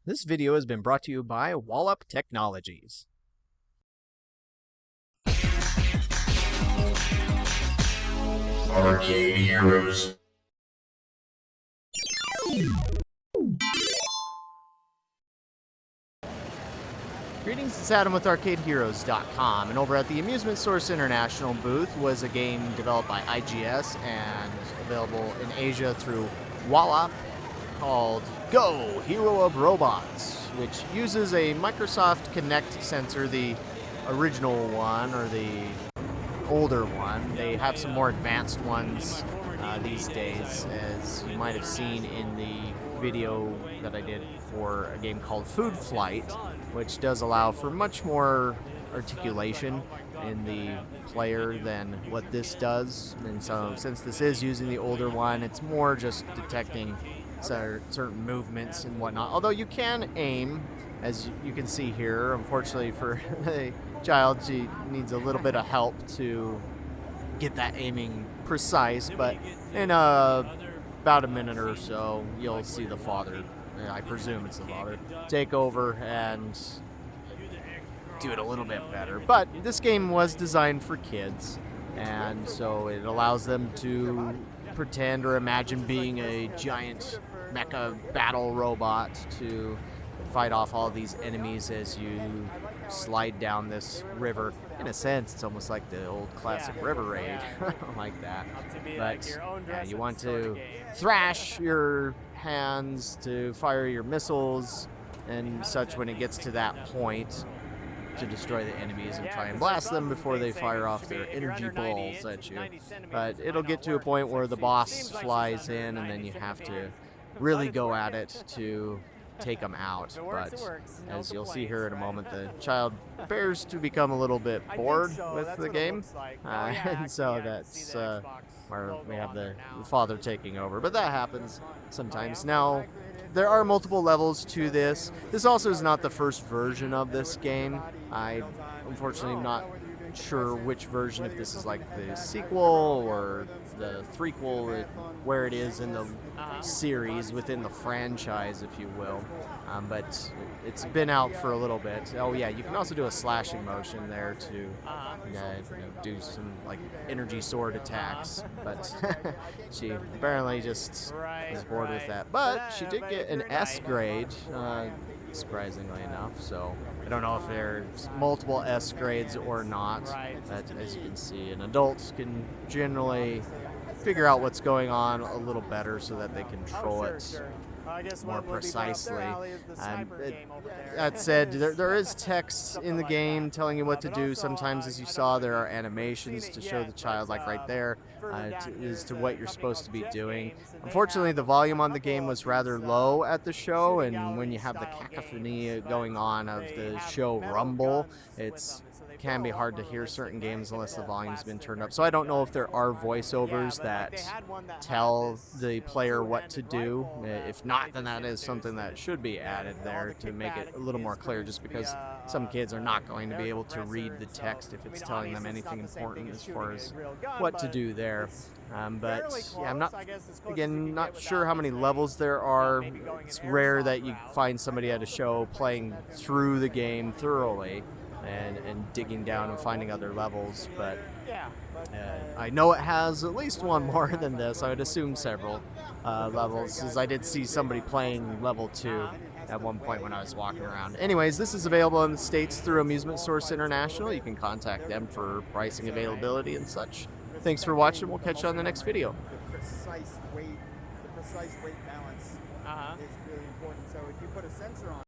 This video has been brought to you by Wahlap Technologies. Arcade Heroes. Greetings, it's Adam with ArcadeHeroes.com, and over at the Amusement Source International booth was a game developed by IGS and available in Asia through Wahlap called Go, Hero of Robots, which uses a Microsoft Kinect sensor, the original one or the older one. They have some more advanced ones these days, as you might have seen in the video that I did for a game called Food Flight, which does allow for much more articulation in the player than what this does. And so since this is using the older one, it's more just detecting certain movements and whatnot. Although you can aim, as you can see here. Unfortunately for the child, she needs a little bit of help to get that aiming precise, but in about a minute or so, you'll see the father, I presume it's the father, take over and do it a little bit better. But this game was designed for kids, and so it allows them to pretend or imagine being a giant mecha battle robot to fight off all these enemies as you slide down this river. In a sense, it's almost like the old classic river raid, like that. But you want to thrash your hands to fire your missiles and such when it gets to that point, to destroy the enemies and try and blast them before they fire off their energy balls at you. But it'll get to a point where the boss flies in, and then you have to really go at it to take them out. But as you'll see here in a moment, the child appears to become a little bit bored with the game, and so that's where we have the father taking over. But that happens sometimes. Now, there are multiple levels to this. This also is not the first version of this game. I unfortunately am not sure which version, if this is like the sequel or the threequel, where it is in the series within the franchise, if you will. But it's been out for a little bit. Oh yeah, you can also do a slashing motion there to do some like energy sword attacks, but she apparently just is bored with that. But she did get an S grade, surprisingly enough, so I don't know if there's multiple S grades or not, but as you can see, an adult can generally figure out what's going on a little better so that they control it more precisely. That said, there is text in the game telling you what to do. Sometimes, as you saw, there are animations to show the child, like right there, as to what you're supposed to be doing. Unfortunately, the volume on the game was rather low at the show, and when you have the cacophony going on of the show rumble, it can be hard to hear certain games unless the volume's been turned up. So I don't know if there are voiceovers that tell the player what to do. If not, then that is something that should be added there to make it a little more clear, just because some kids are not going to be able to read the text if it's telling them anything important as far as what to do there. But yeah, I'm not sure how many levels there are. It's rare that you find somebody at a show playing through the game thoroughly and digging down and finding other levels, but I know it has at least one more than this. I would assume several levels, as I did see somebody playing level 2 at one point when I was walking around. Anyways, this is available in the States through Amusement Source International. You can contact them for pricing, availability, and such. Thanks for watching. We'll catch you on the next video. The precise weight balance is really important. So if you put a sensor on